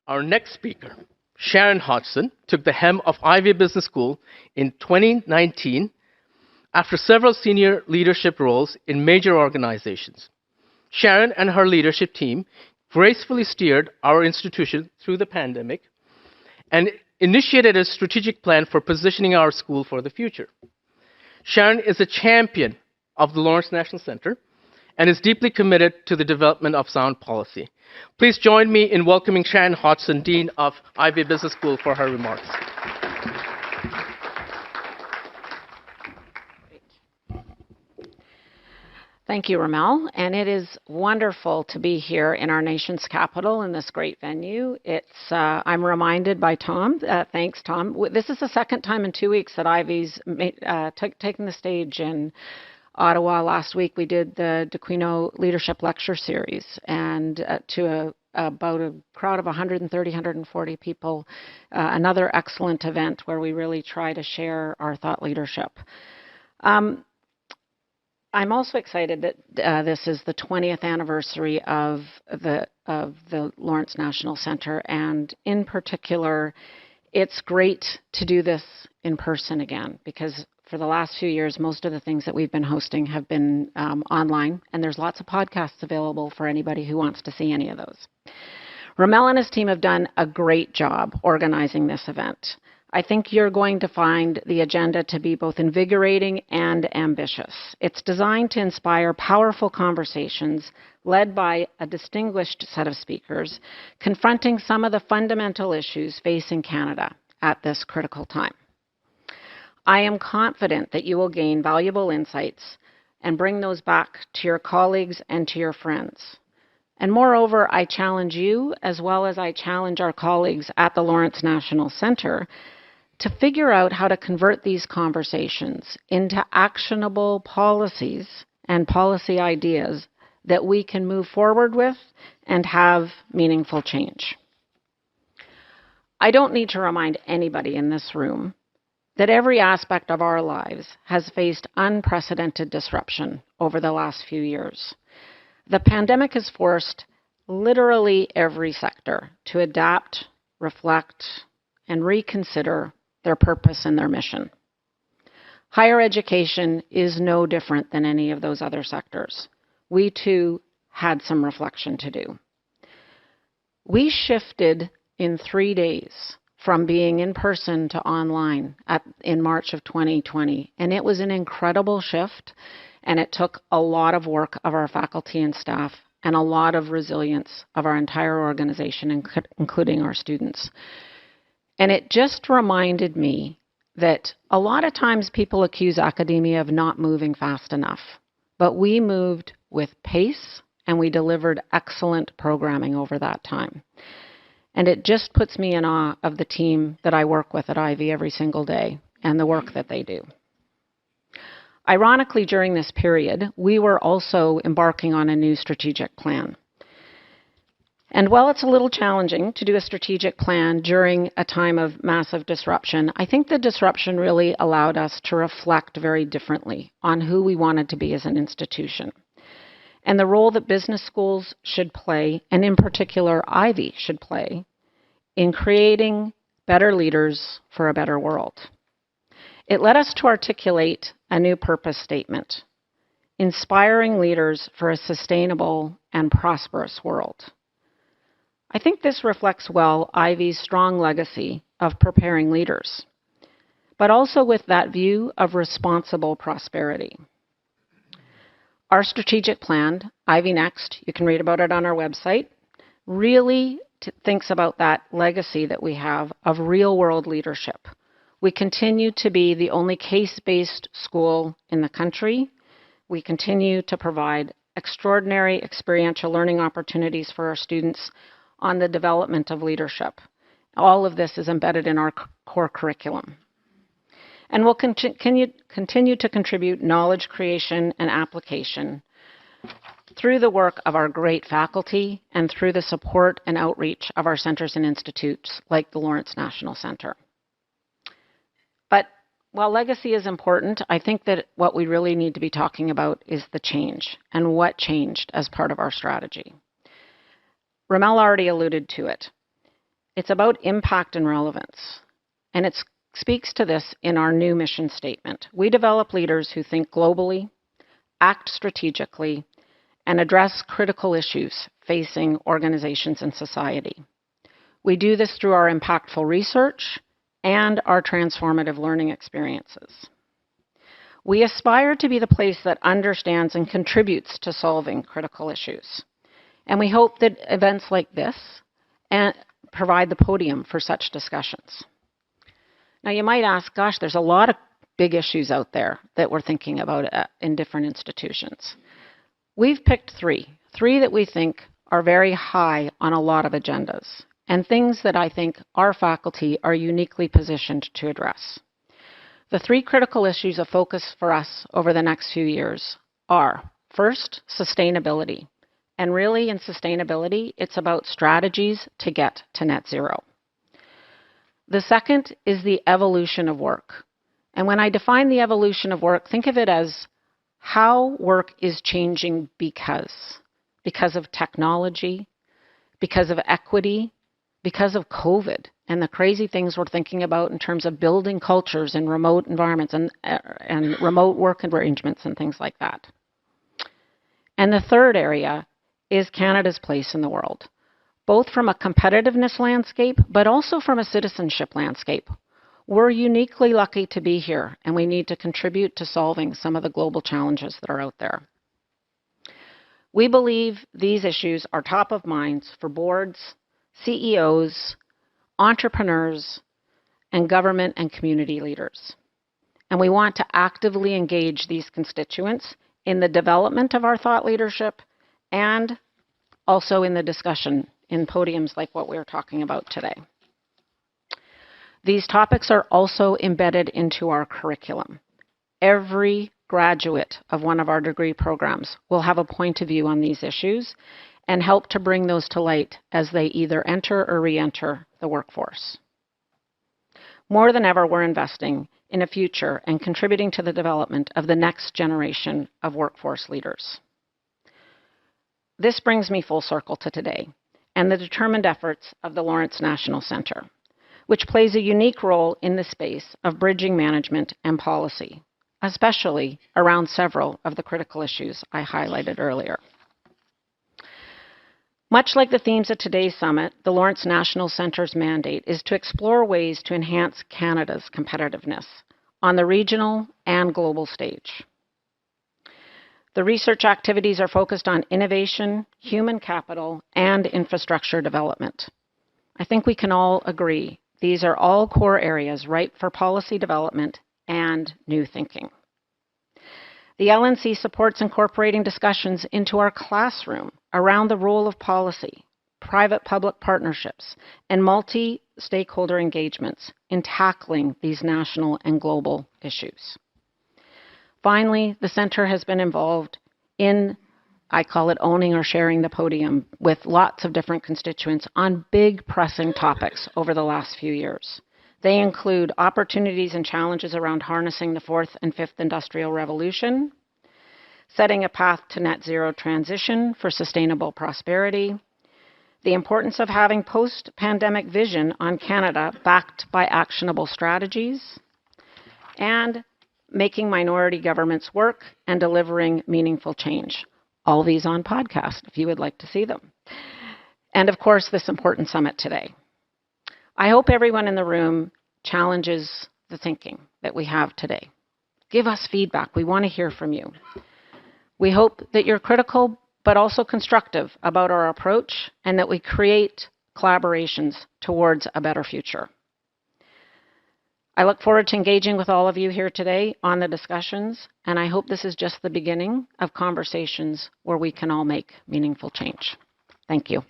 Our next speaker, Sharon Hodgson, took the helm of Ivy Business School in 2019 after several senior leadership roles in major organizations. Sharon and her leadership team gracefully steered our institution through the pandemic and initiated a strategic plan for positioning our school for the future. Sharon is a champion of the Lawrence National Center and is deeply committed to the development of sound policy. Please join me in welcoming Sharon Hodgson, Dean of Ivy Business School, for her remarks. Thank you, Ramel, and it is wonderful to be here in our nation's capital in this great venue. I'm reminded by Tom, thanks Tom, this is the second time in 2 weeks that Ivy's taken the stage in Ottawa. Last week we did the DeQuino Leadership Lecture Series, and to about a crowd of 130, 140 people, another excellent event where we really try to share our thought leadership. I'm also excited that this is the 20th anniversary of the Lawrence National Center, and in particular, it's great to do this in person again, because for the last few years, most of the things that we've been hosting have been online, and there's lots of podcasts available for anybody who wants to see any of those. Ramel and his team have done a great job organizing this event. I think you're going to find the agenda to be both invigorating and ambitious. It's designed to inspire powerful conversations led by a distinguished set of speakers, confronting some of the fundamental issues facing Canada at this critical time. I am confident that you will gain valuable insights and bring those back to your colleagues and to your friends. And moreover, I challenge you, as well as I challenge our colleagues at the Lawrence National Center, to figure out how to convert these conversations into actionable policies and policy ideas that we can move forward with and have meaningful change. I don't need to remind anybody in this room that every aspect of our lives has faced unprecedented disruption over the last few years. The pandemic has forced literally every sector to adapt, reflect, and reconsider their purpose and their mission. Higher education is no different than any of those other sectors. We too had some reflection to do. We shifted in 3 days from being in person to online in March of 2020, and it was an incredible shift, and it took a lot of work of our faculty and staff and a lot of resilience of our entire organization, including our students. And it just reminded me that a lot of times people accuse academia of not moving fast enough, but we moved with pace and we delivered excellent programming over that time. And it just puts me in awe of the team that I work with at Ivy every single day and the work that they do. Ironically, during this period, we were also embarking on a new strategic plan. And while it's a little challenging to do a strategic plan during a time of massive disruption, I think the disruption really allowed us to reflect very differently on who we wanted to be as an institution and the role that business schools should play, and in particular Ivy should play, in creating better leaders for a better world. It led us to articulate a new purpose statement: inspiring leaders for a sustainable and prosperous world. I think this reflects well Ivy's strong legacy of preparing leaders, but also with that view of responsible prosperity. Our strategic plan, Ivy Next, you can read about it on our website, really thinks about that legacy that we have of real-world leadership. We continue to be the only case-based school in the country. We continue to provide extraordinary experiential learning opportunities for our students on the development of leadership. All of this is embedded in our core curriculum. And we'll continue to contribute knowledge creation and application through the work of our great faculty and through the support and outreach of our centers and institutes like the Lawrence National Center. But while legacy is important, I think that what we really need to be talking about is the change and what changed as part of our strategy. Ramel already alluded to it. It's about impact and relevance. And it speaks to this in our new mission statement. We develop leaders who think globally, act strategically, and address critical issues facing organizations and society. We do this through our impactful research and our transformative learning experiences. We aspire to be the place that understands and contributes to solving critical issues. And we hope that events like this provide the podium for such discussions. Now you might ask, gosh, there's a lot of big issues out there that we're thinking about in different institutions. We've picked three that we think are very high on a lot of agendas, and things that I think our faculty are uniquely positioned to address. The three critical issues of focus for us over the next few years are, first, sustainability. And really, in sustainability, it's about strategies to get to net zero. The second is the evolution of work. And when I define the evolution of work, think of it as how work is changing because of technology, because of equity, because of COVID, and the crazy things we're thinking about in terms of building cultures in remote environments and remote work arrangements and things like that. And the third area is Canada's place in the world, both from a competitiveness landscape, but also from a citizenship landscape. We're uniquely lucky to be here, and we need to contribute to solving some of the global challenges that are out there. We believe these issues are top of mind for boards, CEOs, entrepreneurs, and government and community leaders. And we want to actively engage these constituents in the development of our thought leadership and also in the discussion in podiums like what we're talking about today. These topics are also embedded into our curriculum. Every graduate of one of our degree programs will have a point of view on these issues and help to bring those to light as they either enter or re-enter the workforce. More than ever, we're investing in a future and contributing to the development of the next generation of workforce leaders. This brings me full circle to today and the determined efforts of the Lawrence National Centre, which plays a unique role in the space of bridging management and policy, especially around several of the critical issues I highlighted earlier. Much like the themes of today's summit, the Lawrence National Centre's mandate is to explore ways to enhance Canada's competitiveness on the regional and global stage. The research activities are focused on innovation, human capital, and infrastructure development. I think we can all agree these are all core areas ripe for policy development and new thinking. The LNC supports incorporating discussions into our classroom around the role of policy, private-public partnerships, and multi-stakeholder engagements in tackling these national and global issues. Finally, the Centre has been involved in, I call it owning or sharing the podium, with lots of different constituents on big pressing topics over the last few years. They include opportunities and challenges around harnessing the fourth and fifth industrial revolution, setting a path to net zero transition for sustainable prosperity, the importance of having post-pandemic vision on Canada backed by actionable strategies, and making minority governments work and delivering meaningful change. All these on podcast if you would like to see them. And of course, this important summit today. I hope everyone in the room challenges the thinking that we have today. Give us feedback. We want to hear from you. We hope that you're critical but also constructive about our approach and that we create collaborations towards a better future. I look forward to engaging with all of you here today on the discussions, and I hope this is just the beginning of conversations where we can all make meaningful change. Thank you.